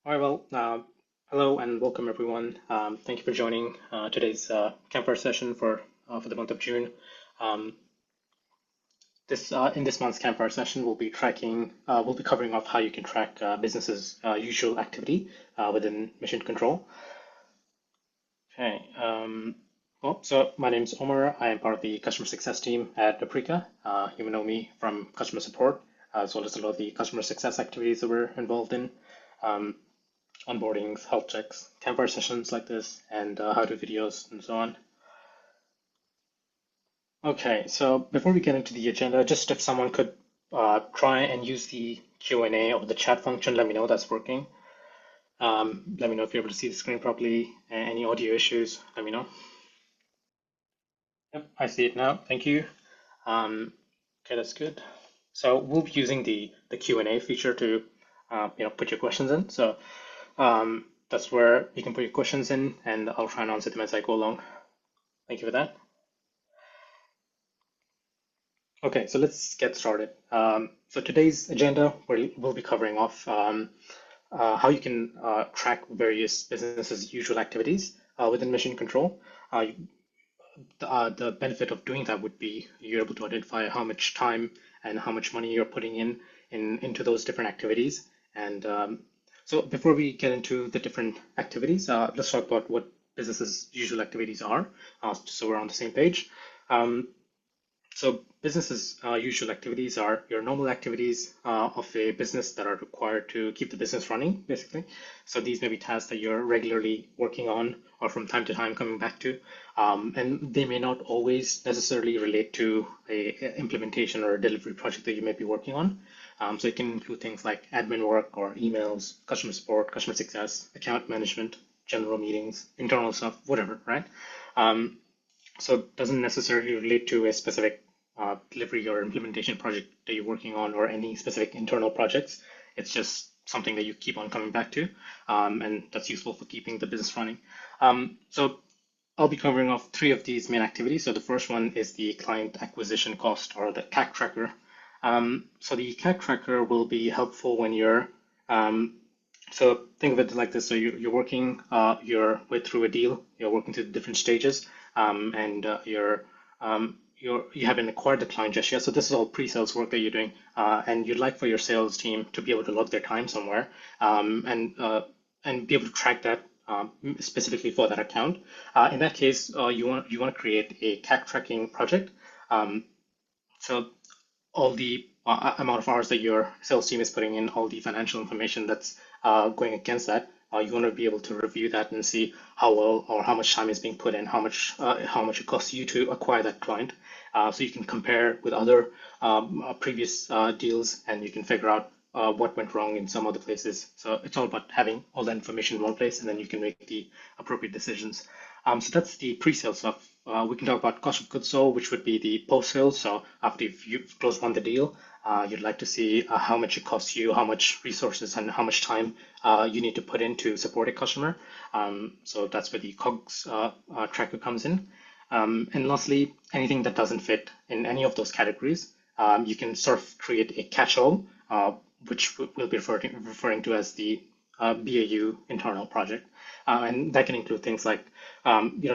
All right, well, hello and welcome everyone. Thank you for joining today's Campfire session for the month of June. Um, this in this month's Campfire session, we'll be covering off how you can track businesses' usual activity within mission control. Okay. So my name is Omar. I am part of the customer success team at Aprica. You may know me from customer support, as well as a lot of the customer success activities that we're involved in. Um, Onboardings, health checks, campfire sessions like this, and how-to videos and so on. Okay, so before we get into the agenda, just if someone could try and use the Q&A or the chat function, let me know that's working. Let me know if you're able to see the screen properly. Any audio issues, let me know. Yep, I see it now. Thank you. Okay, that's good. So we'll be using the Q&A feature to put your questions in. So that's where you can put your questions in, and I'll try and answer them as I go along. Thank you for that. Okay, so let's get started. So today's agenda, we'll be covering off how you can track various businesses' usual activities within mission control. The benefit of doing that would be you're able to identify how much time and how much money you're putting into those different activities. And so before we get into the different activities, let's talk about what businesses' usual activities are, so we're on the same page. So businesses' usual activities are your normal activities of a business that are required to keep the business running, basically. So these may be tasks that you're regularly working on or from time to time coming back to. And they may not always necessarily relate to a implementation or a delivery project that you may be working on. So it can include things like admin work or emails, customer support, customer success, account management, general meetings, internal stuff, whatever, right? So it doesn't necessarily relate to a specific delivery or implementation project that you're working on or any specific internal projects. It's just something that you keep on coming back to, and that's useful for keeping the business running. So I'll be covering off three of these main activities. So the first one is the client acquisition cost or the CAC tracker. So the CAC tracker will be helpful when so think of it like this. So you're working your way through a deal, you're working through different stages, and you haven't acquired the client just yet. So this is all pre-sales work that you're doing, and you'd like for your sales team to be able to log their time somewhere, and be able to track that specifically for that account. In that case, you want to create a CAC tracking project. So all the amount of hours that your sales team is putting in, all the financial information that's going against that, you want to be able to review that and see how well or how much time is being put in, how much it costs you to acquire that client. So you can compare with other previous deals, and you can figure out what went wrong in some other places. So it's all about having all that information in one place, and then you can make the appropriate decisions. So that's the pre-sale stuff. We can talk about cost of goods sold, which would be the post-sale. So after you've closed on the deal, you'd like to see how much it costs you, how much resources, and how much time you need to put in to support a customer. So that's where the COGS tracker comes in. And lastly, anything that doesn't fit in any of those categories, you can sort of create a catch-all, which we'll be referring to as the BAU internal project. And that can include things like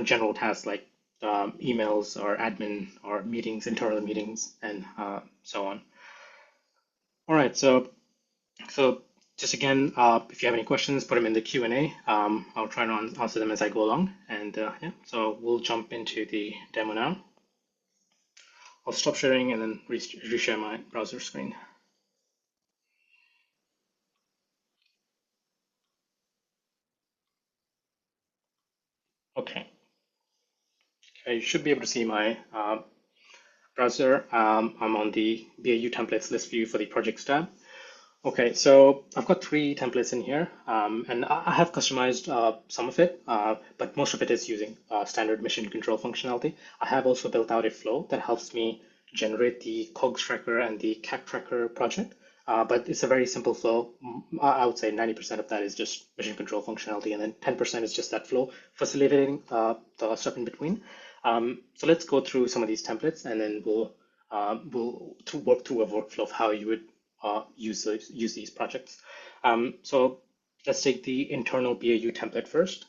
general tasks like emails or admin or meetings, internal meetings, and so on. All right, so just again, if you have any questions, put them in the Q&A. I'll try to answer them as I go along. And yeah, so we'll jump into the demo now. I'll stop sharing and then reshare my browser screen. Okay. Okay, you should be able to see my browser. I'm on the BAU templates list view for the projects tab. Okay, so I've got three templates in here, and I have customized some of it, but most of it is using standard mission control functionality. I have also built out a flow that helps me generate the COGS tracker and the CAC tracker project, but it's a very simple flow. I would say 90% of that is just mission control functionality, and then 10% is just that flow facilitating the stuff in between. So let's go through some of these templates, and then we'll work through a workflow of how you would use these projects. So let's take the internal BAU template first.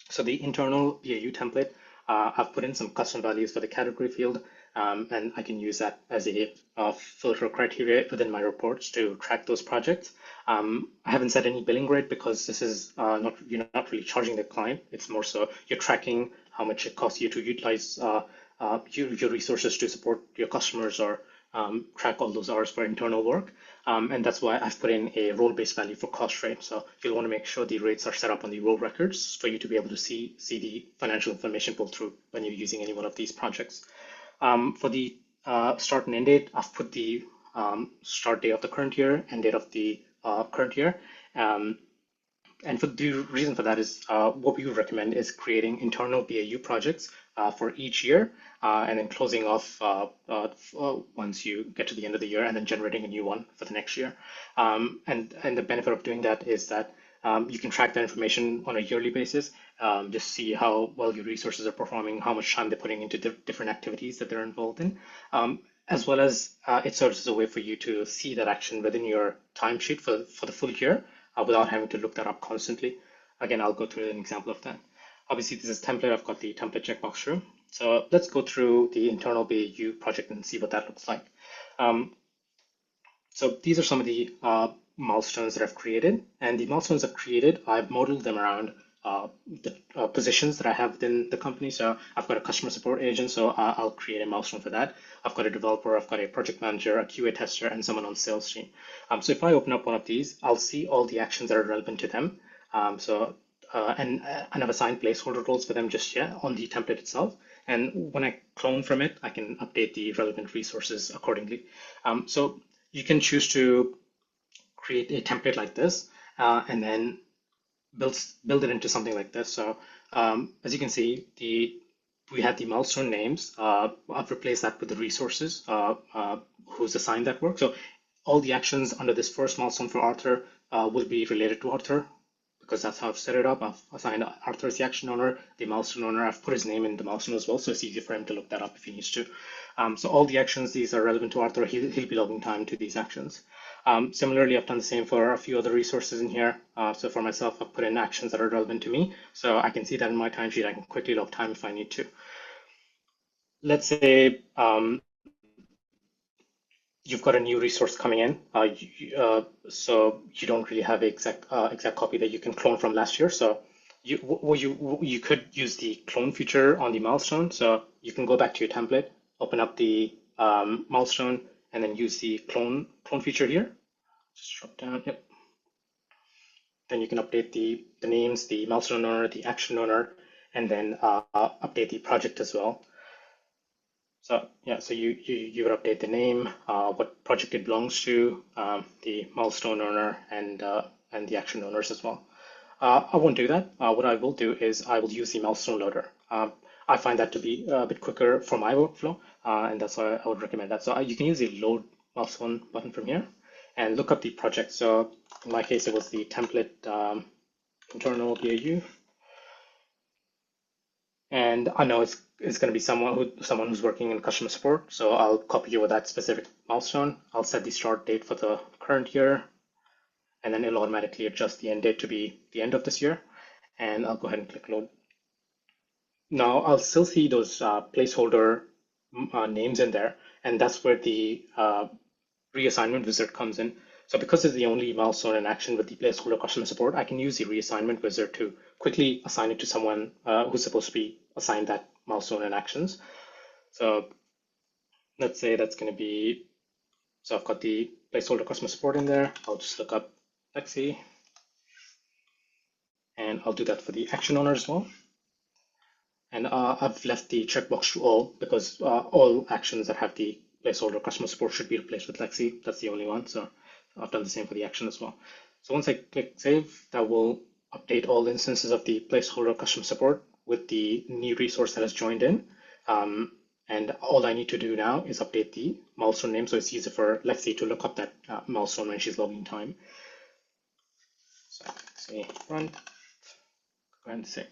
So the internal BAU template, I've put in some custom values for the category field, and I can use that as a filter criteria within my reports to track those projects. I haven't set any billing rate because this is not you're not really charging the client. It's more so you're tracking how much it costs you to utilize your resources to support your customers or track all those hours for internal work. And that's why I've put in a role-based value for cost rate. So you'll want to make sure the rates are set up on the role records for you to be able to see the financial information pull through when you're using any one of these projects. For the start and end date, I've put the start date of the current year and date of the current year. And for the reason for that is what we would recommend is creating internal BAU projects for each year and then closing off once you get to the end of the year and then generating a new one for the next year. And the benefit of doing that is that you can track that information on a yearly basis, just see how well your resources are performing, how much time they're putting into different activities that they're involved in. As well as it serves as a way for you to see that action within your timesheet for the full year without having to look that up constantly. Again, I'll go through an example of that. Obviously, this is template. I've got the template checkbox through. So let's go through the internal BAU project and see what that looks like. So these are some of the milestones that I've created. And the milestones I've created, I've modeled them around the positions that I have within the company. So I've got a customer support agent, so I'll create a milestone for that. I've got a developer, I've got a project manager, a QA tester, and someone on sales team. So if I open up one of these, I'll see all the actions that are relevant to them. And I've assigned placeholder roles for them just yet on the template itself. And when I clone from it, I can update the relevant resources accordingly. So you can choose to create a template like this and then build it into something like this. So as you can see, we had the milestone names. I've replaced that with the resources who's assigned that work. So all the actions under this first milestone for Arthur will be related to Arthur because that's how I've set it up. I've assigned Arthur as the action owner, the milestone owner. I've put his name in the milestone as well, so it's easy for him to look that up if he needs to. So all the actions, these are relevant to Arthur. He'll be logging time to these actions. Similarly, I've done the same for a few other resources in here. So for myself, I've put in actions that are relevant to me. So I can see that in my timesheet. I can quickly log time if I need to. Let's say you've got a new resource coming in, so you don't really have exact copy that you can clone from last year. So you could use the clone feature on the milestone. So you can go back to your template, open up the milestone, and then use the clone feature here. Just drop down. Yep. Then you can update the names, the milestone owner, the action owner, and then update the project as well. So yeah, so you would update the name, what project it belongs to, the milestone owner, and the action owners as well. I won't do that. What I will do is I will use the milestone loader. I find that to be a bit quicker for my workflow, and that's why I would recommend that. So you can use the load milestone button from here and look up the project. So in my case, it was the template internal BAU. And I know it's going to be someone who's working in customer support. So I'll copy you with that specific milestone. I'll set the start date for the current year, and then it'll automatically adjust the end date to be the end of this year. And I'll go ahead and click load. Now I'll still see those placeholder names in there, and that's where the reassignment wizard comes in. So because it's the only milestone in action with the placeholder customer support, I can use the reassignment wizard to quickly assign it to someone who's supposed to be assigned that milestone in actions. So let's say that's going to be, so I've got the placeholder customer support in there. I'll just look up Lexi, and I'll do that for the action owner as well. And I've left the checkbox to all because all actions that have the placeholder customer support should be replaced with Lexi. That's the only one. So I've done the same for the action as well. So once I click save, that will update all instances of the placeholder customer support with the new resource that has joined in. And all I need to do now is update the milestone name so it's easier for Lexi to look up that milestone when she's logging time. So say run, go ahead and save.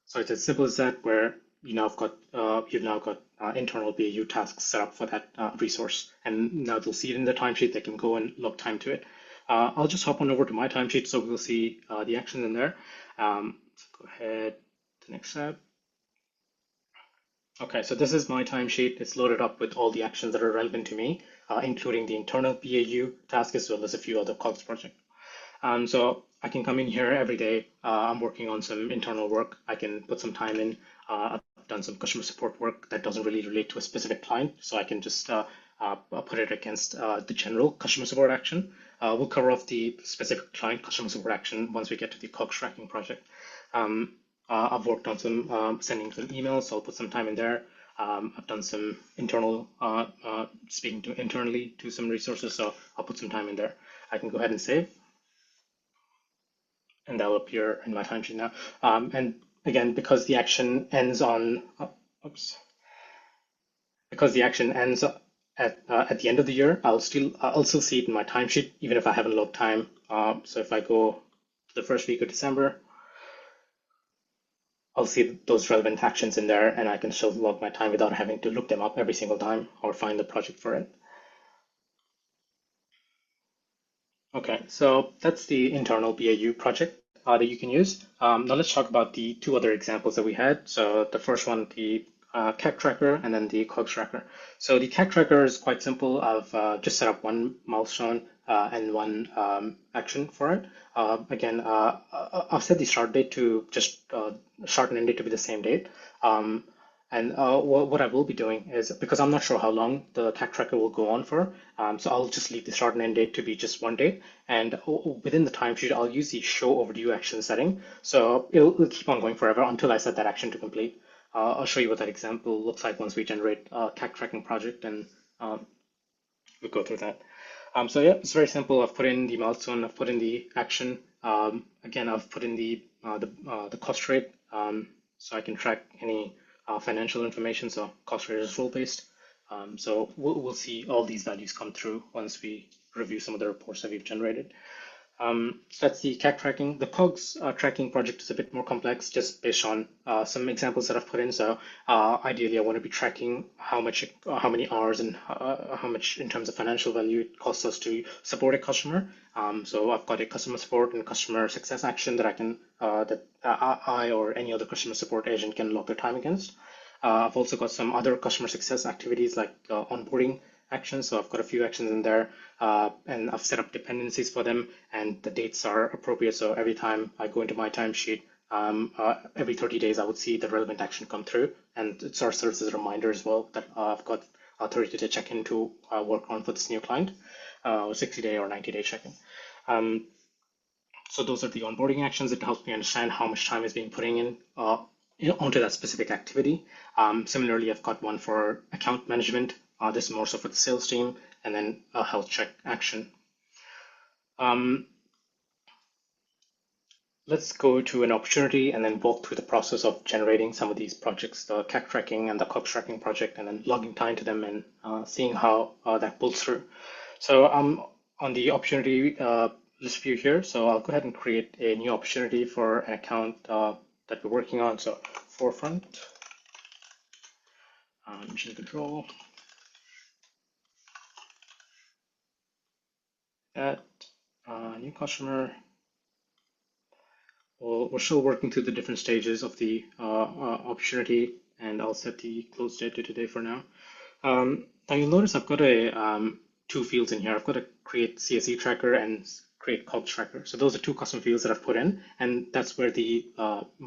So it's as simple as that, where you've now got internal BAU tasks set up for that resource, and now they'll see it in the timesheet. They can go and log time to it. I'll just hop on over to my timesheet so we'll see the actions in there. So go ahead to the next tab. Okay, so this is my timesheet. It's loaded up with all the actions that are relevant to me, including the internal BAU task as well as a few other COGS projects. So I can come in here every day. I'm working on some internal work. I can put some time in. I've done some customer support work that doesn't really relate to a specific client, so I can just put it against the general customer support action. We'll cover off the specific client customer support action once we get to the COGS tracking project. I've worked on some sending some emails, so I'll put some time in there. I've done some internal speaking to internally to some resources, so I'll put some time in there. I can go ahead and save, and that will appear in my timesheet now. And again, because the action ends on, oops, because the action ends at the end of the year, I'll still see it in my timesheet even if I haven't logged time. So if I go to the first week of December, I'll see those relevant actions in there, and I can still log my time without having to look them up every single time or find the project for it. Okay, so that's the internal BAU project that you can use. Now let's talk about the two other examples that we had. So the first one, the CAC tracker, and then the COGS tracker. So the CAC tracker is quite simple. I've just set up one milestone and one action for it. Again, I've set the start date to just start and end date to be the same date. And what I will be doing is, because I'm not sure how long the CAC tracker will go on for, so I'll just leave the start and end date to be just one date. And within the timesheet, I'll use the show overdue action setting. So it'll keep on going forever until I set that action to complete. I'll show you what that example looks like once we generate a CAC tracking project, and we'll go through that. So yeah, it's very simple. I've put in the milestone, I've put in the action. Again, I've put in the cost rate, so I can track any financial information. So cost rate is role based. So we'll see all these values come through once we review some of the reports that we've generated. So that's the CAC tracking. The COGS tracking project is a bit more complex, just based on some examples that I've put in. So ideally, I want to be tracking how many hours, and how much in terms of financial value it costs us to support a customer. So I've got a customer support and customer success action that I or any other customer support agent can log their time against. I've also got some other customer success activities like onboarding actions. So I've got a few actions in there, and I've set up dependencies for them, and the dates are appropriate. So every time I go into my timesheet, every 30 days, I would see the relevant action come through, and it sort of serves as a reminder as well that I've got 30 to check in to work on for this new client, 60-day or 90-day check-in. So those are the onboarding actions. It helps me understand how much time is being putting in onto that specific activity. Similarly, I've got one for account management. This is more so for the sales team, and then a health check action. Let's go to an opportunity and then walk through the process of generating some of these projects, the CAC tracking and the COGS tracking project, and then logging time to them and seeing how that pulls through. So I'm on the opportunity list view here. So I'll go ahead and create a new opportunity for an account that we're working on. So forefront, mission control, that new customer. We're still working through the different stages of the opportunity, and I'll set the close date to today for now. Now you'll notice I've got two fields in here. I've got to create CSE tracker and create COGS tracker. So those are two custom fields that I've put in, and that's where the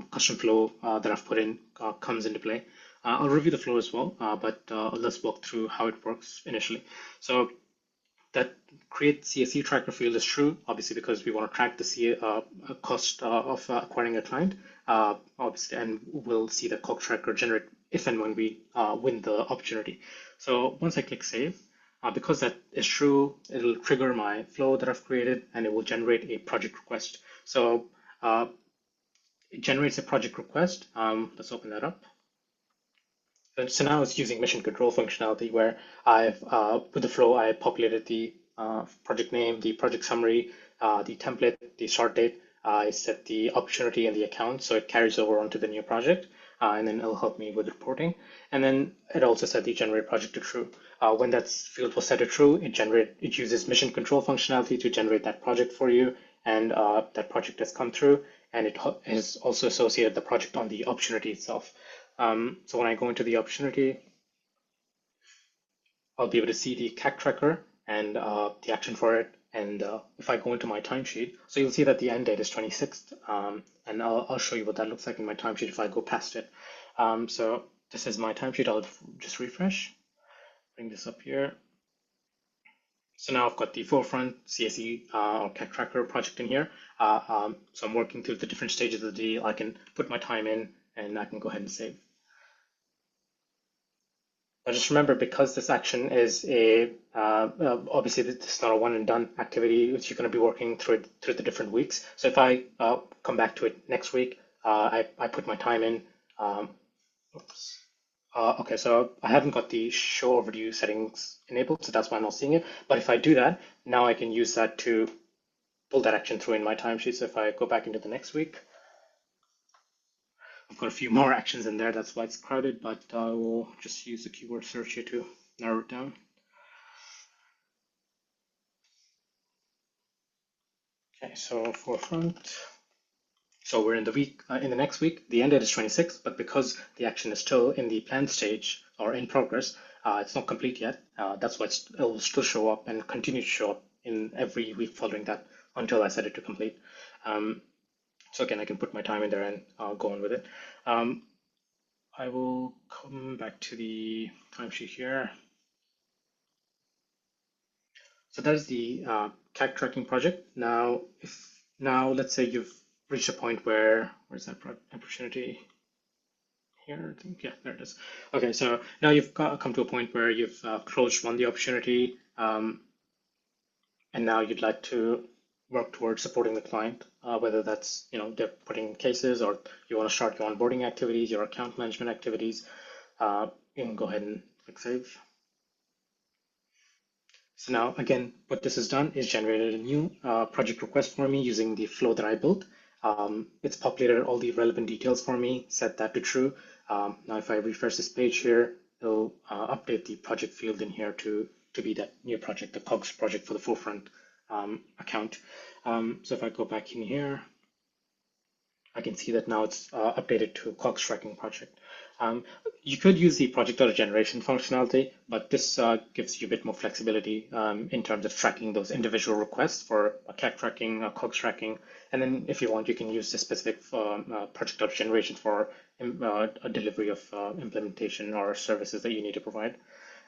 custom flow that I've put in comes into play. I'll review the flow as well, but let's walk through how it works initially. So that create CSE tracker field is true, obviously, because we want to track the cost of acquiring a client, obviously, and we'll see the COGS tracker generate if and when we win the opportunity. So once I click save, because that is true, it'll trigger my flow that I've created, and it will generate a project request. So it generates a project request. Let's open that up. So now it's using mission control functionality where with the flow, I populated the project name, the project summary, the template, the start date. I set the opportunity and the account, so it carries over onto the new project. and then it'll help me with reporting. And then it also set the generate project to true. When that field was set to true, it uses mission control functionality to generate that project for you, and that project has come through, and it has also associated the project on the opportunity itself. So when I go into the opportunity, I'll be able to see the CAC tracker and the action for it. And if I go into my timesheet, so you'll see that the end date is 26th, and I'll show you what that looks like in my timesheet if I go past it. So this is my timesheet. I'll just refresh, bring this up here. So now I've got the forefront CSE or CAC tracker project in here. So I'm working through the different stages of the deal. I can put my time in and I can go ahead and save. Now just remember, because this action is obviously this is not a one and done activity, which you're going to be working through the different weeks. So if I come back to it next week, I put my time in. Oops. Okay, so I haven't got the show overdue settings enabled, so that's why I'm not seeing it. But if I do that, now I can use that to pull that action through in my timesheet. So if I go back into the next week, I've got a few more actions in there. That's why it's crowded, but I will just use the keyword search here to narrow it down. Okay, so forefront. So we're in the week, in the next week. The end date is 26, but because the action is still in the planned stage or in progress, it's not complete yet. That's why it will still show up and continue to show up in every week following that until I set it to complete. So again, I can put my time in there and go on with it. I will come back to the timesheet here. So that is the CAC tracking project. Now, let's say you've reached a point where's that opportunity here? I think, yeah, there it is. Okay, so now you've come to a point where you've closed one the opportunity, and now you'd like to work towards supporting the client, whether that's they're putting cases or you want to start your onboarding activities, your account management activities. You can go ahead and click save. So now, again, what this has done is generated a new project request for me using the flow that I built. It's populated all the relevant details for me, set that to true. Now, if I refresh this page here, it'll update the project field in here to be that new project, the COGS project for the forefront account. So if I go back in here, I can see that now it's updated to COGS tracking project. You could use the project order generation functionality, but this gives you a bit more flexibility in terms of tracking those individual requests for CAC tracking, COGS tracking, and then if you want, you can use the specific project order generation for a delivery of implementation or services that you need to provide.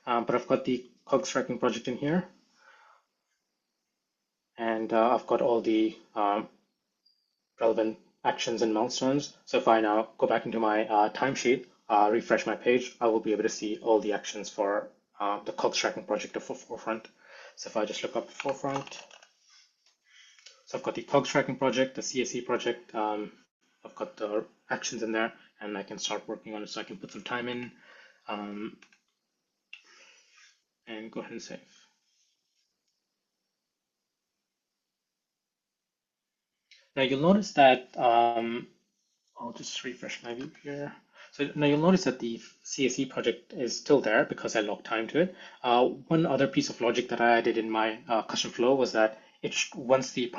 But I've got the COGS tracking project in here, and I've got all the relevant actions and milestones. So if I now go back into my timesheet, refresh my page, I will be able to see all the actions for the COGS tracking project of Forefront. So if I just look up Forefront, so I've got the COGS tracking project, the CSE project, I've got the actions in there, and I can start working on it. So I can put some time in and go ahead and save. Now you'll notice that I'll just refresh my view here. So now you'll notice that the CSE project is still there because I logged time to it. One other piece of logic that I added in my custom flow was that once the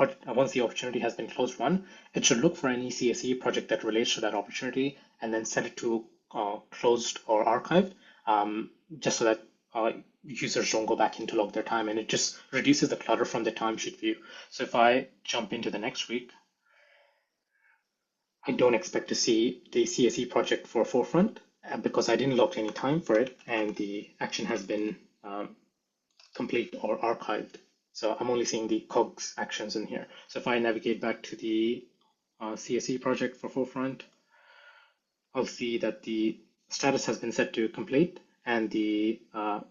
opportunity has been closed one, it should look for any CSE project that relates to that opportunity and then set it to closed or archived, just so that users don't go back in to log their time, and it just reduces the clutter from the timesheet view. So if I jump into the next week, I don't expect to see the CSE project for Forefront because I didn't log any time for it and the action has been complete or archived. So I'm only seeing the COGS actions in here. So if I navigate back to the CSE project for Forefront, I'll see that the status has been set to complete and the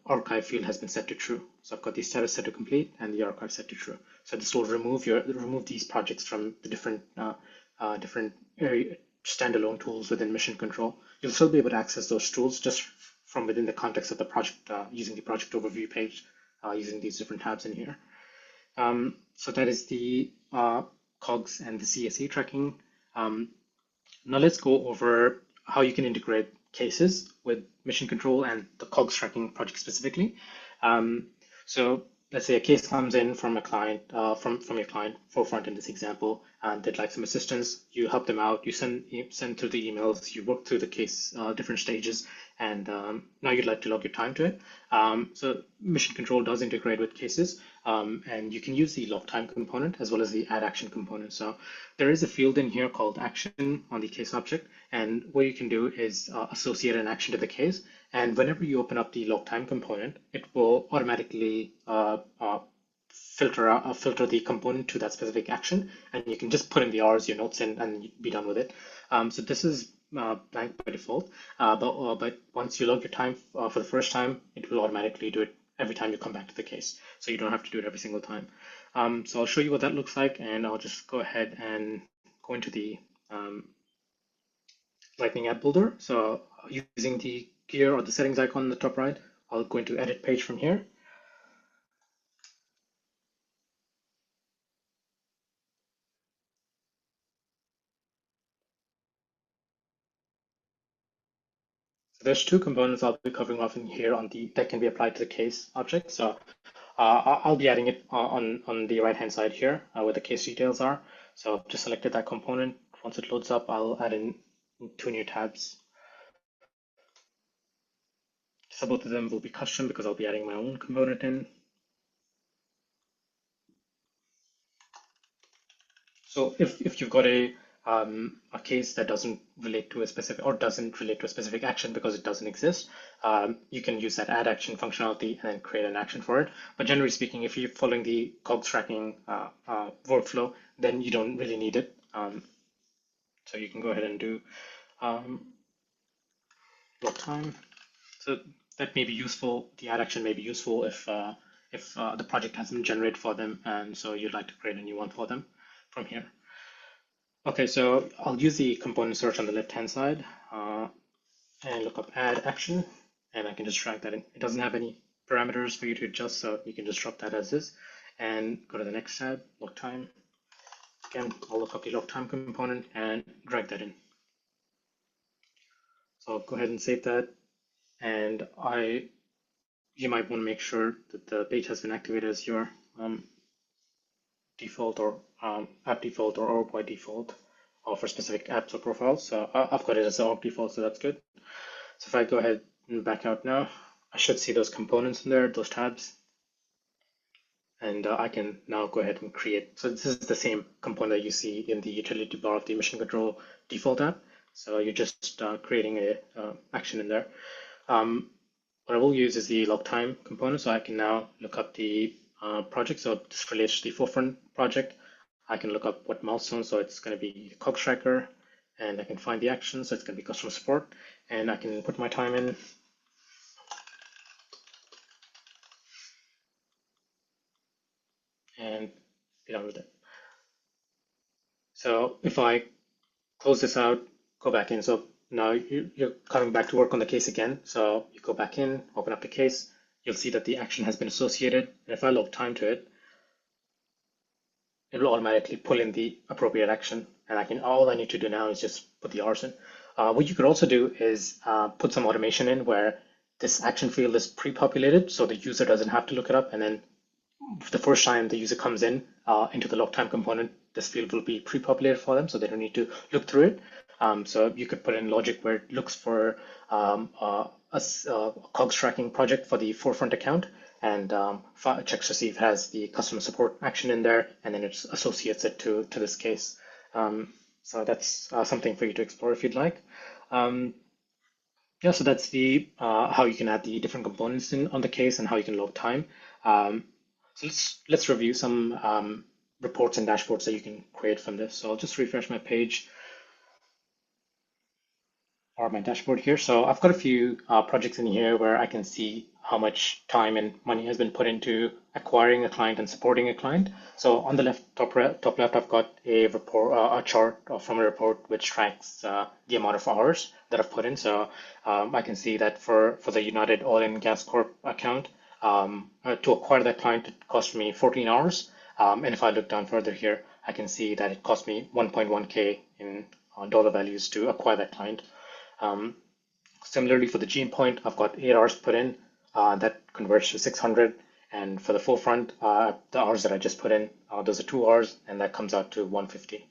archive field has been set to true. So I've got the status set to complete and the archive set to true. So this will remove these projects from the different standalone tools within Mission Control. You'll still be able to access those tools just from within the context of the project using the project overview page, using these different tabs in here. So that is the COGS and the CSE tracking. Now let's go over how you can integrate cases with mission control and the COGS tracking project specifically. Um, so let's say a case comes in from a client, from your client, forefront in this example, and they'd like some assistance. You help them out. You send through the emails. You work through the case, different stages, and now you'd like to log your time to it. So mission control does integrate with cases, and you can use the log time component as well as the add action component. So there is a field in here called action on the case object, and what you can do is associate an action to the case. And whenever you open up the log time component, it will automatically filter the component to that specific action, and you can just put in the hours, your notes in, and be done with it. So this is blank by default, but once you log your time for the first time, it will automatically do it every time you come back to the case. So you don't have to do it every single time. So I'll show you what that looks like, and I'll just go ahead and go into the Lightning App Builder. So using the gear or the settings icon on the top right, I'll go into Edit Page from here. So there's two components I'll be covering off in here on the that can be applied to the case object. So I'll be adding it on the right hand side here where the case details are. So I've just selected that component. Once it loads up, I'll add in two new tabs. So both of them will be custom because I'll be adding my own component in. So if you've got a case that doesn't relate to a specific action because it doesn't exist, you can use that add action functionality and then create an action for it. But generally speaking, if you're following the COGS tracking workflow, then you don't really need it. So you can go ahead and do log time. So that may be useful. The add action may be useful if the project hasn't been generated for them, and so you'd like to create a new one for them from here. Okay, so I'll use the component search on the left-hand side and look up add action, and I can just drag that in. It doesn't have any parameters for you to adjust, so you can just drop that as is and go to the next tab, log time. Again, I'll look up the log time component and drag that in. So I'll go ahead and save that, and you might want to make sure that the page has been activated as your default or app default or org by default for specific apps or profiles. So I've got it as org default, so that's good. So if I go ahead and back out now, I should see those components in there, those tabs. And I can now go ahead and create. So this is the same component that you see in the utility bar of the mission control default app. So you're just creating a action in there. What I will use is the log time component. So I can now look up the project. So this relates to the forefront project. I can look up what milestone. So it's going to be COGS tracker, and I can find the action. So it's going to be customer support, and I can put my time in. And be done with it. So if I close this out, go back in. So now you're coming back to work on the case again. So you go back in, open up the case. You'll see that the action has been associated. And if I log time to it, it will automatically pull in the appropriate action. And all I need to do now is just put the hours in. What you could also do is put some automation in where this action field is pre-populated, so the user doesn't have to look it up. And then the first time the user comes in into the log time component, this field will be pre-populated for them, so they don't need to look through it. So you could put in logic where it looks for a COGS tracking project for the forefront account and checks to see if it has the customer support action in there, and then it associates it to this case. So that's something for you to explore if you'd like. Yeah, so that's the how you can add the different components in on the case and how you can log time. So let's review some reports and dashboards that you can create from this. So I'll just refresh my page or my dashboard here. So I've got a few projects in here where I can see how much time and money has been put into acquiring a client and supporting a client. So on the top left, I've got a report, a chart from a report which tracks the amount of hours that I've put in. So I can see that for the United Oil and Gas Corp account, to acquire that client, it cost me 14 hours. And if I look down further here, I can see that it cost me 1.1K in dollar values to acquire that client. Um, Similarly, for the gene point, I've got 8 hours put in. That converts to 600. And for the forefront, the hours that I just put in, those are 2 hours, and that comes out to 150.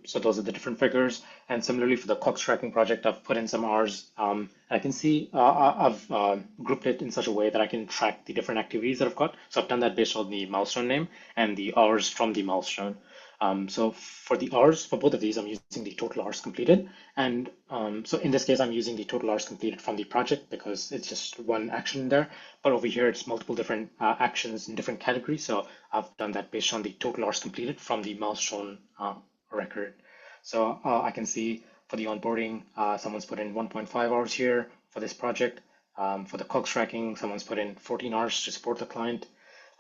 So those are the different figures. And similarly for the COGS tracking project, I've put in some hours. I can see I've grouped it in such a way that I can track the different activities that I've got. So I've done that based on the milestone name and the hours from the milestone. So for the hours, for both of these, I'm using the total hours completed. And so in this case, I'm using the total hours completed from the project because it's just one action there. But over here, it's multiple different actions in different categories. So I've done that based on the total hours completed from the milestone record. So I can see for the onboarding, someone's put in 1.5 hours here for this project. For the COGS tracking, someone's put in 14 hours to support the client.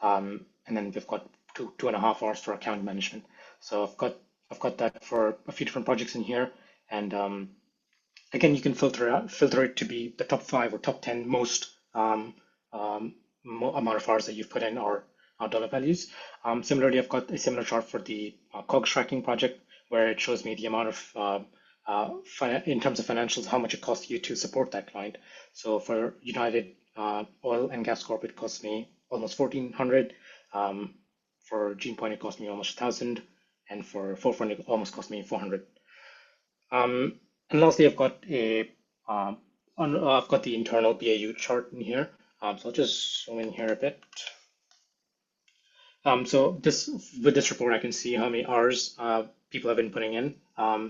And then we've got 2.5 hours for account management. So I've got that for a few different projects in here. And again, you can filter it to be the top 5 or top 10 most amount of hours that you've put in or dollar values. Similarly, I've got a similar chart for the COGS tracking project where it shows me the amount of in terms of financials, how much it costs you to support that client. So for United Oil and Gas Corp, it cost me almost 1,400. For GenePoint, it cost me almost 1,000, and for Forefront, it almost cost me 400. And lastly, I've got the internal BAU chart in here. So I'll just zoom in here a bit. So with this report, I can see how many hours people have been putting in.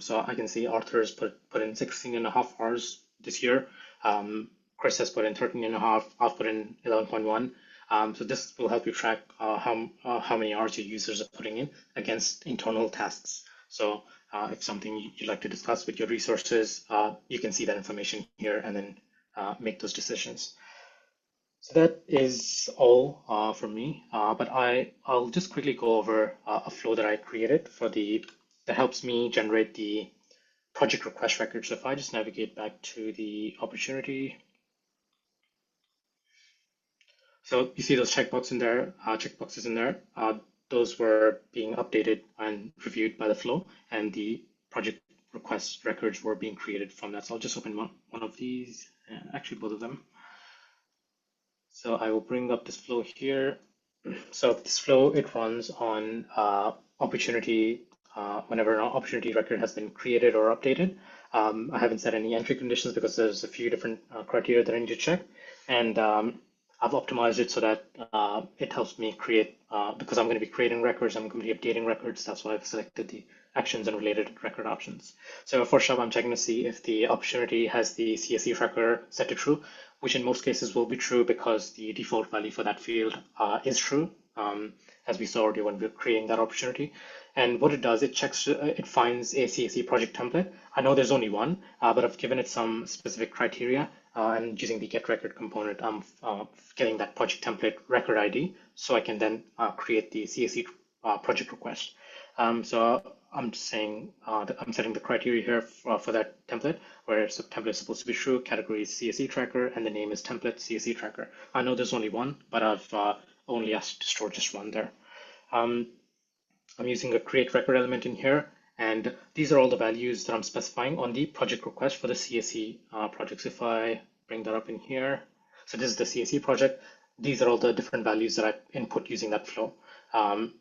So I can see Arthur's put in 16 and a half hours this year. Chris has put in 13 and a half. I've put in 11.1. So this will help you track how many hours your users are putting in against internal tasks. So if something you'd like to discuss with your resources, you can see that information here and then make those decisions. So that is all from me, but I'll just quickly go over a flow that I created that helps me generate the project request record. So if I just navigate back to the opportunity, so you see those checkboxes in there. Those were being updated and reviewed by the flow, and the project request records were being created from that. So I'll just open one of these, actually both of them. So I will bring up this flow here. So this flow, it runs on opportunity whenever an opportunity record has been created or updated. I haven't set any entry conditions because there's a few different criteria that I need to check. And I've optimized it so that it helps me create, because I'm going to be creating records, I'm going to be updating records. That's why I've selected the actions and related record options. So first up, I'm checking to see if the opportunity has the CSE tracker set to true, which in most cases will be true because the default value for that field is true, as we saw already when we were creating that opportunity. And what it does, it finds a CSE project template. I know there's only one, but I've given it some specific criteria. And using the get record component, I'm getting that project template record ID, so I can then create the CSE project request. So I'm saying that I'm setting the criteria here for that template, where the template is supposed to be true, category is CSE tracker, and the name is template CSE tracker. I know there's only one, but I've only asked to store just one there. I'm using a create record element in here, and these are all the values that I'm specifying on the project request for the CSE projects. If I bring that up in here, so this is the CSE project. These are all the different values that I input using that flow,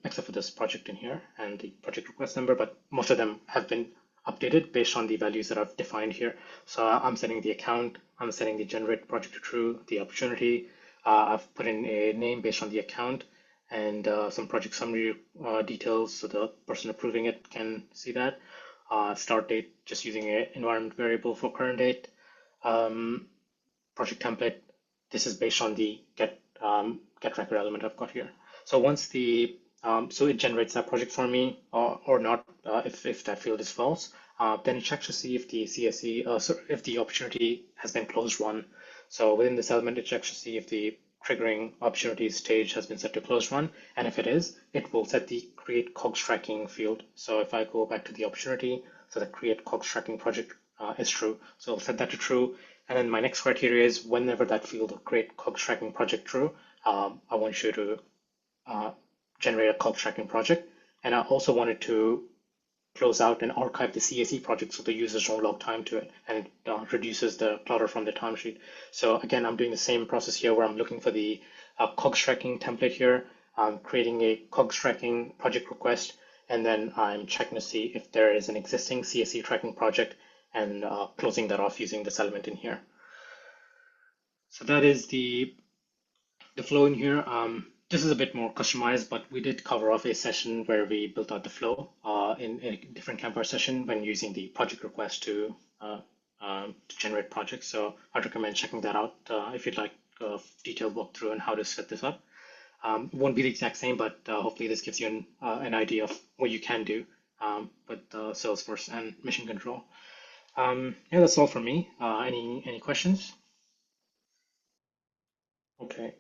except for this project in here and the project request number, but most of them have been updated based on the values that I've defined here. So I'm setting the account, I'm setting the generate project to true, the opportunity. I've put in a name based on the account and some project summary details so the person approving it can see that. Start date, just using an environment variable for current date. Project template, this is based on the get record element I've got here. So once so it generates that project for me or not if that field is false. Then it checks to see if the if the opportunity has been closed run. So within this element, it checks to see if the triggering opportunity stage has been set to closed run, and if it is, it will set the create COGS tracking field. So if I go back to the opportunity, so the create COGS tracking project is true. So I'll set that to true. And then my next criteria is whenever that field create COGS tracking project true, I want you to generate a COGS tracking project. And I also wanted to close out and archive the CAC project so the users don't log time to it, and it reduces the clutter from the timesheet. So again, I'm doing the same process here where I'm looking for the COGS tracking template here. I'm creating a COGS tracking project request, and then I'm checking to see if there is an existing CAC tracking project and closing that off using this element in here. So that is the flow in here. This is a bit more customized, but we did cover off a session where we built out the flow in a different Campfire session when using the project request to generate projects. So I'd recommend checking that out if you'd like a detailed walkthrough on how to set this up. It won't be the exact same, but hopefully this gives you an idea of what you can do with Salesforce and mission control. Yeah, that's all from me. Any questions? Okay,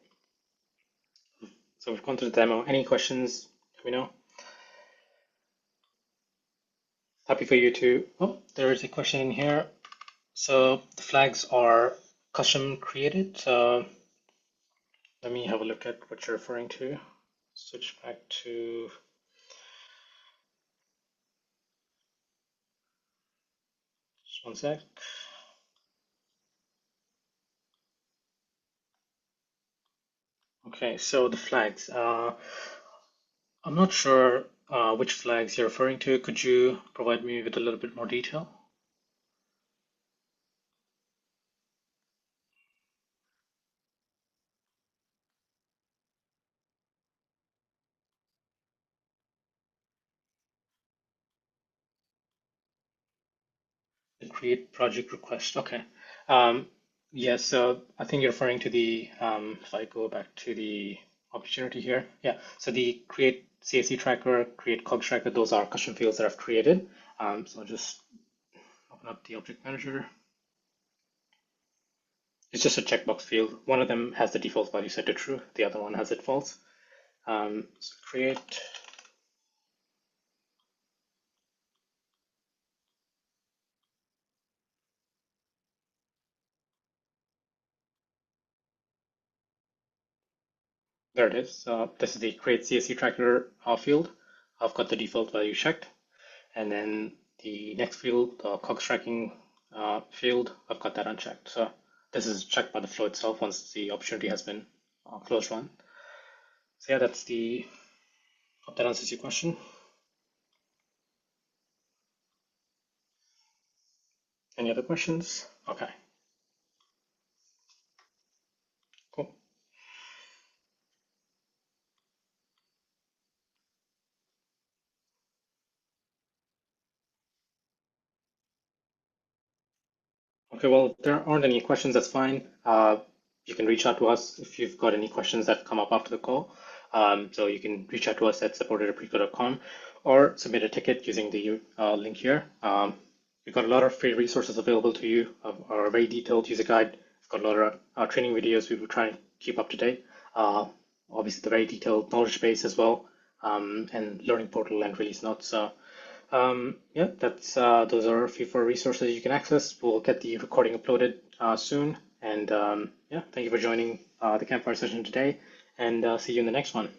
so we've gone through the demo. Any questions? Let me know. Happy for you to. Oh, there is a question in here. So the flags are custom created. So let me have a look at what you're referring to. Switch back to. Just one sec. Okay, so the flags. I'm not sure which flags you're referring to. Could you provide me with a little bit more detail? The create project request. Okay. Um, yes, so I think you're referring to the, if I go back to the opportunity here. Yeah, so the create CAC tracker, create COGS tracker, those are custom fields that I've created. So I'll just open up the object manager. It's just a checkbox field. One of them has the default value set to true. The other one has it false. So create. There it is. This is the create CSV tracker field. I've got the default value checked. And then the next field, the COGS tracking field, I've got that unchecked. So this is checked by the flow itself once the opportunity has been closed run. So yeah, hope that answers your question. Any other questions? Okay, cool. Okay, well, if there aren't any questions, that's fine. You can reach out to us if you've got any questions that come up after the call. So you can reach out to us at support@aprico.com or submit a ticket using the link here. We've got a lot of free resources available to you, our very detailed user guide. We've got a lot of training videos we will try and keep up to date. Obviously, the very detailed knowledge base as well, and learning portal and release notes. So yeah, that's those are a few for resources you can access. We'll get the recording uploaded soon. And yeah, thank you for joining the Campfire session today, and see you in the next one.